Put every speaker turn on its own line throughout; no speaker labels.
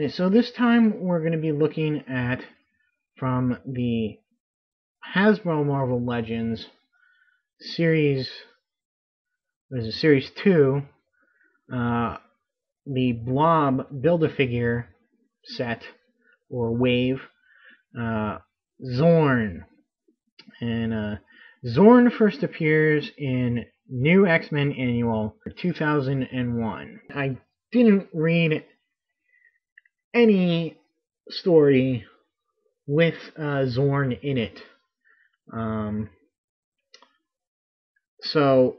So this time we're going to be looking at, from the Hasbro Marvel Legends series, series 2, the Blob Build-A-Figure set, or wave, Xorn. And Xorn first appears in New X-Men Annual 2001. I didn't read any story with Xorn in it. So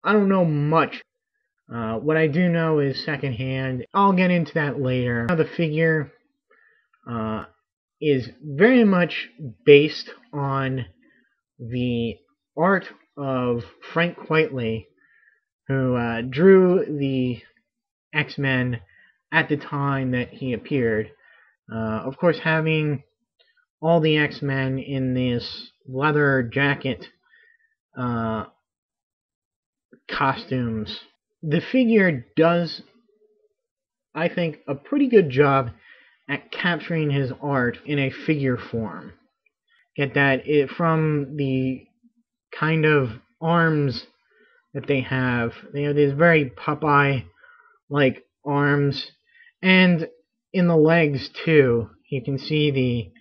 I don't know much. What I do know is secondhand. I'll get into that later. The figure is very much based on the art of Frank Quitely, who drew the X-Men at the time that he appeared. Of course, having all the X-Men in this leather jacket costumes. The figure does, I think, a pretty good job at capturing his art in a figure form. Get that? From the kind of arms that they have. They have these very Popeye-like arms, and in the legs too. You can see the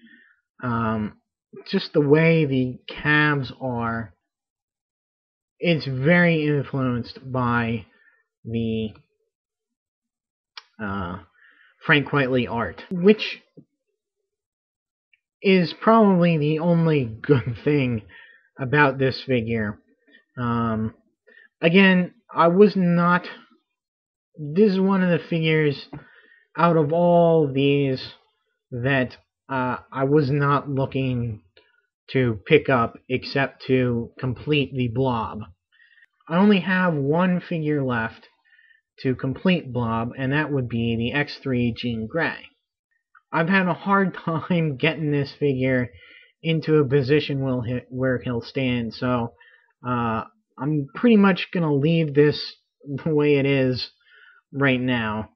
just the way the calves are. It's very influenced by the Frank Quitely art, which is probably the only good thing about this figure. Again, this is one of the figures out of all these that I was not looking to pick up except to complete the Blob. I only have one figure left to complete Blob, and that would be the X3 Jean Grey. I've had a hard time getting this figure into a position where he'll stand, so I'm pretty much going to leave this the way it is right now.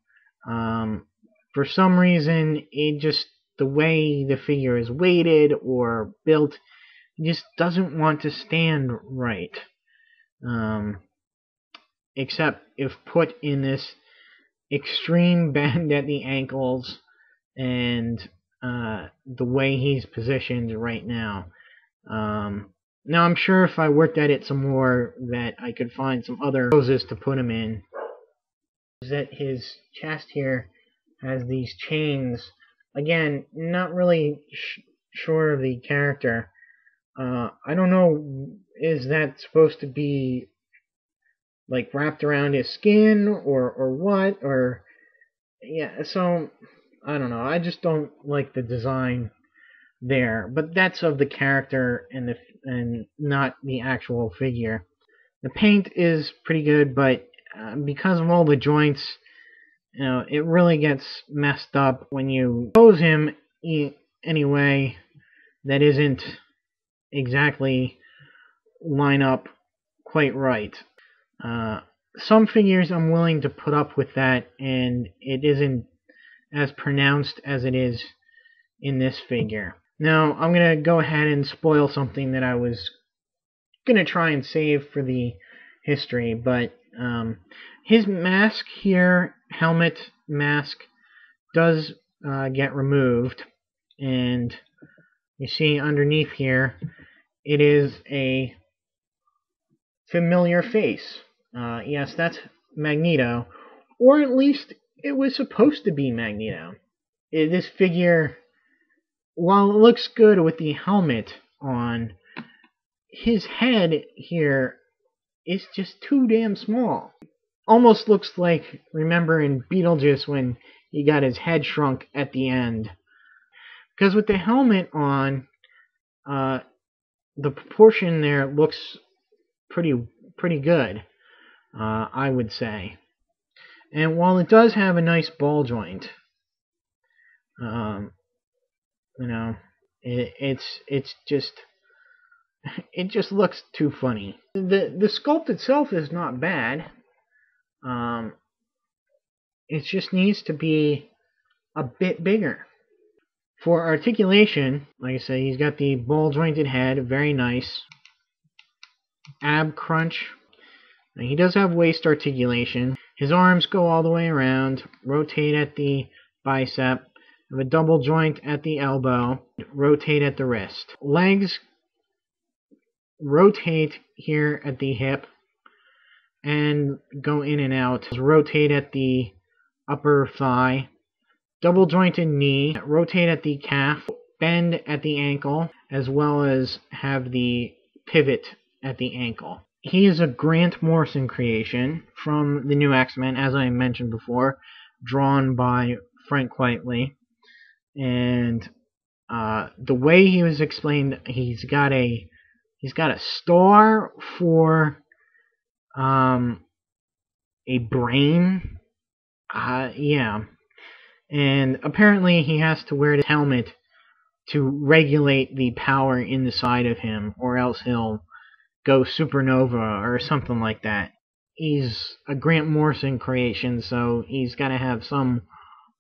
For some reason, the way the figure is weighted or built, it just doesn't want to stand right. Except if put in this extreme bend at the ankles and the way he's positioned right now. Now I'm sure if I worked at it some more that I could find some other poses to put him in. That his chest here has these chains. Again, not really sure of the character. I don't know, is that supposed to be like wrapped around his skin or what? Or yeah, so I don't know. I just don't like the design there, but that's of the character and not the actual figure. The paint is pretty good, but because of all the joints, it really gets messed up when you pose him anyway that isn't exactly line up quite right. Some figures I'm willing to put up with that, and it isn't as pronounced as it is in this figure. Now, I'm going to go ahead and spoil something that I was going to try and save for the history, but his mask here, helmet mask, does get removed, and you see underneath here, it is a familiar face. Yes, that's Magneto, or at least it was supposed to be Magneto. This figure, while it looks good with the helmet on, his head here is just too damn small. Almost looks like, remember in Beetlejuice when he got his head shrunk at the end. Because with the helmet on, the proportion there looks pretty good, I would say. And while it does have a nice ball joint, it just looks too funny. The sculpt itself is not bad. It just needs to be a bit bigger. For articulation, like I said, he's got the ball-jointed head, very nice. Ab crunch. Now, he does have waist articulation. His arms go all the way around, rotate at the bicep, have a double joint at the elbow, rotate at the wrist. Legs rotate here at the hip and go in and out. Rotate at the upper thigh. Double jointed knee, rotate at the calf, bend at the ankle, as well as have the pivot at the ankle. He is a Grant Morrison creation from the New X-Men, as I mentioned before, drawn by Frank Quitely. And the way he was explained, he's got a star for a brain. Yeah. And apparently he has to wear the helmet to regulate the power inside of him, or else he'll go supernova or something like that. He's a Grant Morrison creation, so he's got to have some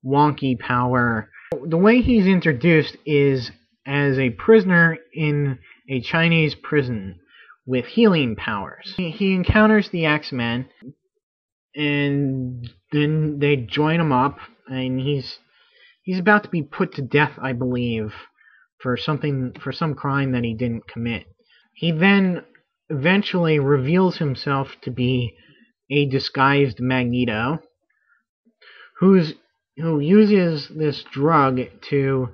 wonky power. The way he's introduced is as a prisoner in a Chinese prison with healing powers. He encounters the X-Men, and then they join him up, and he's about to be put to death, I believe, for some crime that he didn't commit. He then eventually reveals himself to be a disguised Magneto, who uses this drug to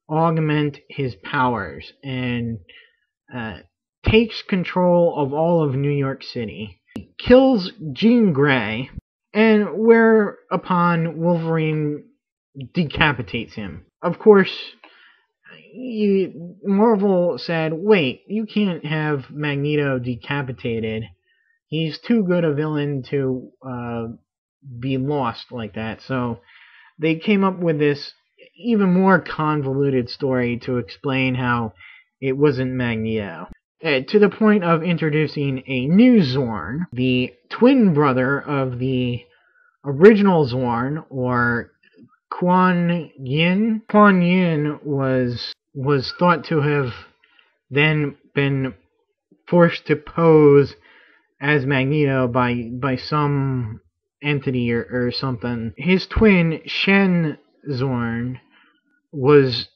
augment his powers and takes control of all of New York City. He kills Jean Grey, and whereupon Wolverine decapitates him. Of course, Marvel said, wait, you can't have Magneto decapitated. He's too good a villain to be lost like that. So they came up with this even more convoluted story to explain how it wasn't Magneto. To the point of introducing a new Xorn, the twin brother of the original Xorn, or Kuan Yin. Kuan Yin was thought to have then been forced to pose as Magneto by some entity or something. His twin, Shen Xorn, was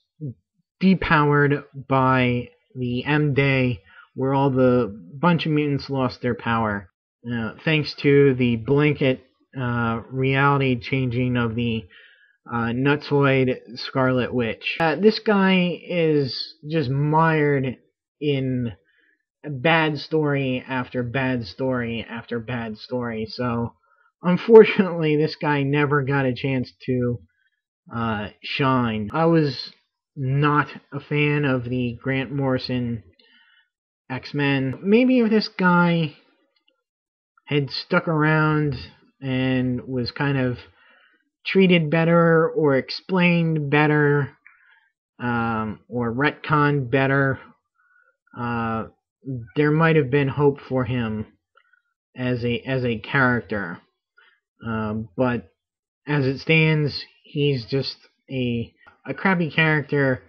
depowered by the M-Day, where all the bunch of mutants lost their power, thanks to the blanket reality changing of the Nutsoid Scarlet Witch. This guy is just mired in bad story after bad story after bad story. So, unfortunately, this guy never got a chance to shine. I was not a fan of the Grant Morrison X-Men. Maybe if this guy had stuck around and was kind of treated better or explained better or retconned better, there might have been hope for him as a character. But as it stands, he's just a crappy character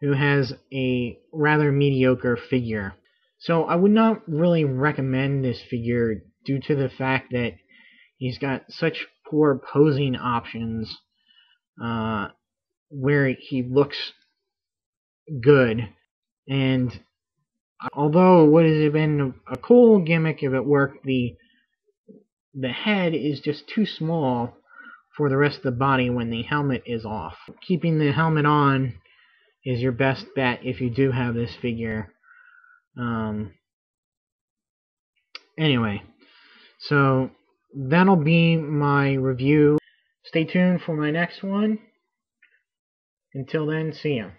who has a rather mediocre figure. So I would not really recommend this figure due to the fact that he's got such poor posing options where he looks good. And although it would have been a cool gimmick if it worked, the head is just too small for the rest of the body when the helmet is off. Keeping the helmet on is your best bet if you do have this figure. Anyway, so that'll be my review. Stay tuned for my next one. Until then, see ya.